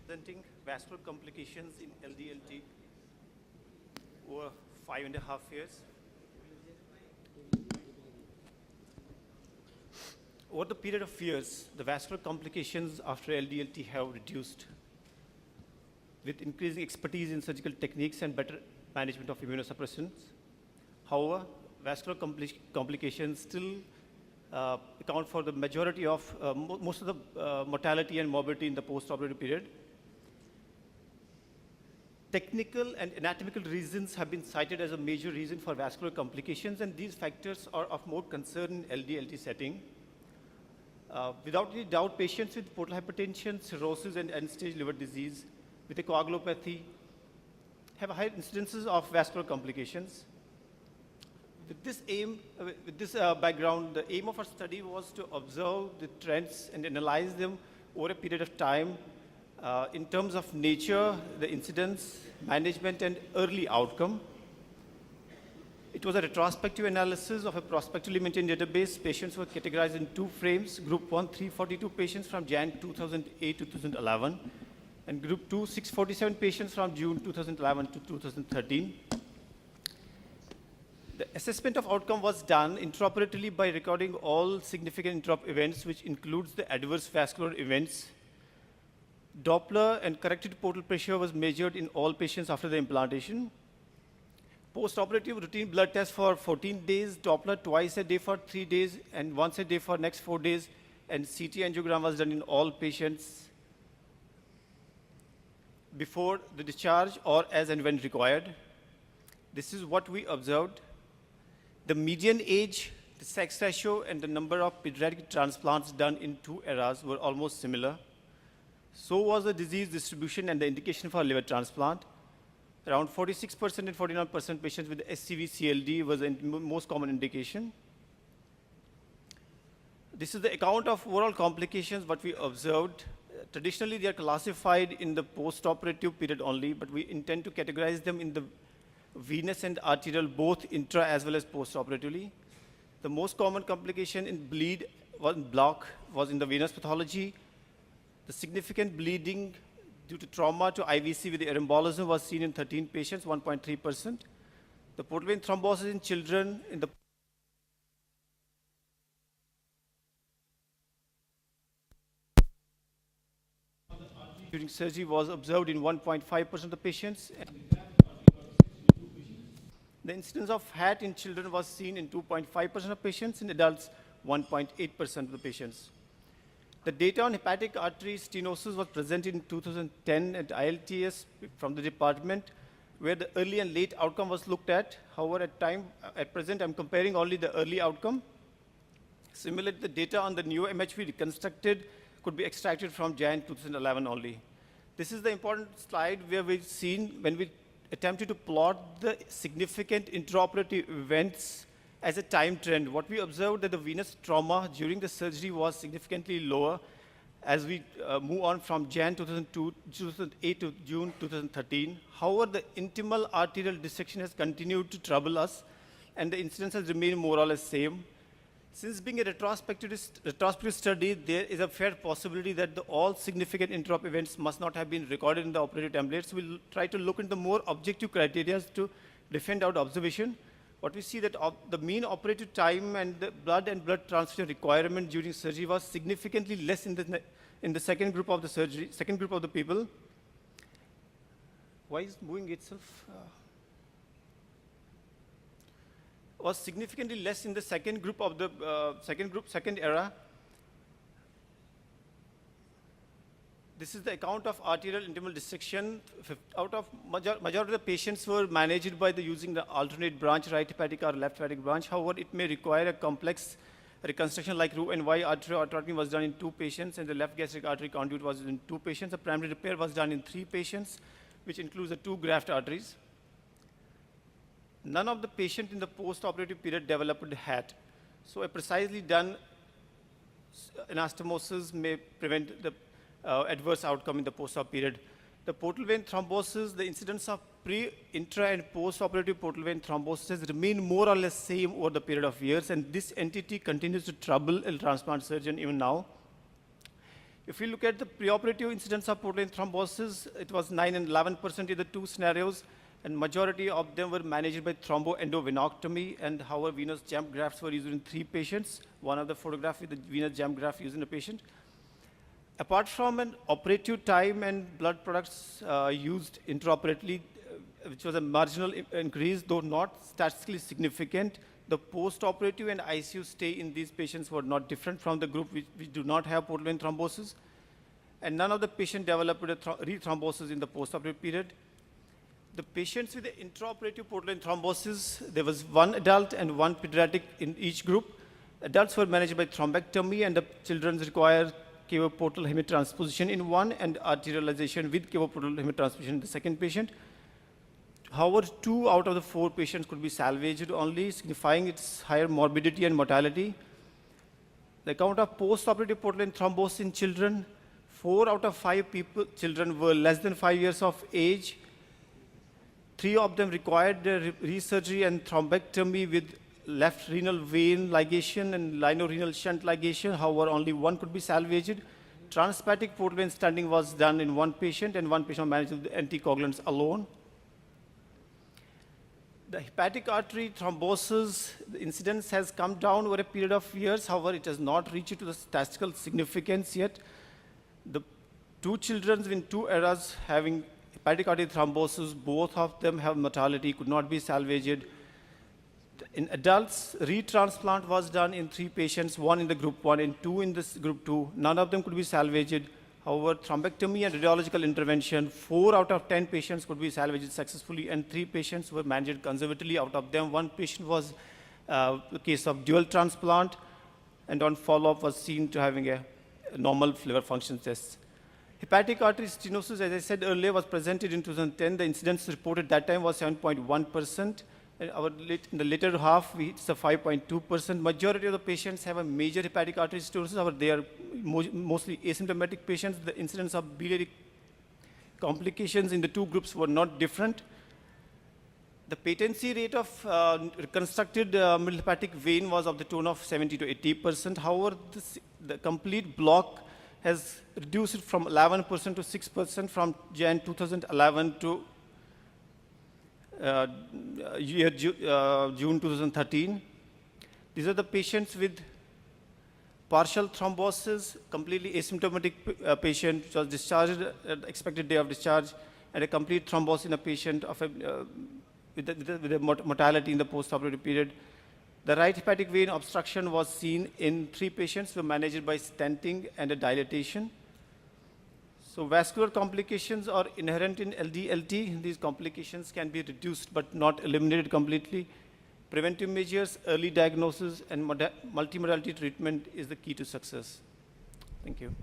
presenting vascular complications in LDLT over 5.5 years. Over the period of years, the vascular complications after LDLT have reduced with increasing expertise in surgical techniques and better management of immunosuppressants. However, vascular complications still account for the majority of most of the mortality and morbidity in the post-operative period. Technical and anatomical reasons have been cited as a major reason for vascular complications, and these factors are of more concern in LDLT setting. Without any doubt, patients with portal hypertension, cirrhosis, and end-stage liver disease with a coagulopathy have high incidences of vascular complications. With this background, the aim of our study was to observe the trends and analyze them over a period of time in terms of nature, the incidence, management, and early outcome. It was a retrospective analysis of a prospectively maintained database. Patients were categorized in two frames. Group 1, 342 patients from Jan 2008 to 2011, and Group 2, 647 patients from June 2011 to 2013. The assessment of outcome was done intraoperatively by recording all significant intraop events, which includes the adverse vascular events. Doppler and corrected portal pressure was measured in all patients after the implantation. Post-operative routine blood test for 14 days, Doppler twice a day for 3 days, and once a day for next 4 days, and CT angiogram was done in all patients before the discharge or as and when required. This is what we observed. The median age, the sex ratio, and the number of pediatric transplants done in two eras were almost similar. So was the disease distribution and the indication for liver transplant. Around 46% and 49% patients with SCVCLD was the most common indication. This is the account of overall complications, what we observed. Traditionally, they are classified in the post-operative period only, but we intend to categorize them in the venous and arterial, both intra as well as post-operatively. The most common complication in bleed block was in the venous pathology. The significant bleeding due to trauma to IVC with the embolism was seen in 13 patients, 1.3%. The portal vein thrombosis in children in the during surgery was observed in 1.5% of the patients. The incidence of HAT in children was seen in 2.5% of patients, in adults 1.8% of the patients. The data on hepatic artery stenosis was presented in 2010 at ILTS from the department, where the early and late outcome was looked at. However, at present, I'm comparing only the early outcome. Similarly, the data on the new MHV reconstructed could be extracted from Jan 2011 only. This is the important slide where we've seen when we attempted to plot the significant intraoperative events as a time trend. What we observed that the venous trauma during the surgery was significantly lower as we move on from Jan 2008 to June 2013. However, the intimal arterial dissection has continued to trouble us, and the incidence has remained more or less same. Since being a retrospective study, there is a fair possibility that all significant intraop events must not have been recorded in the operative templates. We'll try to look into more objective criteria to defend our observation. What we see that the mean operative time and the blood and blood transfusion requirement during surgery was significantly less in the second group of the people. Why is moving itself? Was significantly less in the second group of the second era. This is the account of arterial intimal dissection. Out of majority of the patients were managed by using the alternate branch, right hepatic or left hepatic branch. However, it may require a complex reconstruction like Roux-en-Y arteriotomy was done in 2 patients, and the left gastric artery conduit was in 2 patients. A primary repair was done in 3 patients, which includes the 2 graft arteries. None of the patients in the post-operative period developed HAT. So a precisely done anastomosis may prevent the adverse outcome in the post-op period. The portal vein thrombosis, the incidence of pre, intra, and post-operative portal vein thrombosis has remained more or less same over the period of years, and this entity continues to trouble a transplant surgeon even now. If we look at the preoperative incidence of portal vein thrombosis, it was 9 and 11% in the two scenarios, and majority of them were managed by thromboendovenotomy, and however venous jump grafts were used in 3 patients. One of the photograph with the venous jump graft used in a patient. Apart from an operative time and blood products used intraoperatively, which was a marginal increase, though not statistically significant, the post-operative and ICU stay in these patients were not different from the group which do not have portal vein thrombosis. And none of the patients developed a rethrombosis in the post-operative period. The patients with the intraoperative portal vein thrombosis, there was 1 adult and 1 pediatric in each group. Adults were managed by thrombectomy, and the children required cavoportal hemitransposition in one and arterialization with cavoportal hemitransposition in the second patient. However, 2 out of the 4 patients could be salvaged only, signifying its higher morbidity and mortality. The account of post-operative portal vein thrombosis in children, 4 out of 5 children were less than 5 years of age. 3 of them required resurgery and thrombectomy with left renal vein ligation and linorenal shunt ligation. However, only 1 could be salvaged. Transhepatic portal vein stenting was done in 1 patient, and 1 patient managed with anticoagulants alone. The hepatic artery thrombosis, the incidence has come down over a period of years. However, it has not reached to the statistical significance yet. The 2 children in 2 eras having hepatic artery thrombosis, both of them have mortality, could not be salvaged. In adults, retransplant was done in 3 patients, 1 in the group 1 and 2 in this group 2. None of them could be salvaged. However, thrombectomy and radiological intervention, 4 out of 10 patients could be salvaged successfully, and 3 patients were managed conservatively. Out of them, 1 patient was a case of dual transplant, and on follow-up was seen to having a normal liver function test. Hepatic artery stenosis, as I said earlier, was presented in 2010. The incidence reported that time was 7.1%. In the later half, it's a 5.2%. Majority of the patients have a major hepatic artery stenosis. However, they are mostly asymptomatic patients. The incidence of biliary complications in the 2 groups were not different. The patency rate of reconstructed middle hepatic vein was of the tone of 70 to 80%. However, the complete block has reduced from 11% to 6% from Jan 2011 to June 2013. These are the patients with partial thrombosis, completely asymptomatic patient, which was discharged at the expected day of discharge, and a complete thrombosis in a patient of with a mortality in the post-operative period. The right hepatic vein obstruction was seen in 3 patients who were managed by stenting and a dilatation. So vascular complications are inherent in LDLT. These complications can be reduced but not eliminated completely. Preventive measures, early diagnosis, and multimodality treatment is the key to success. Thank you.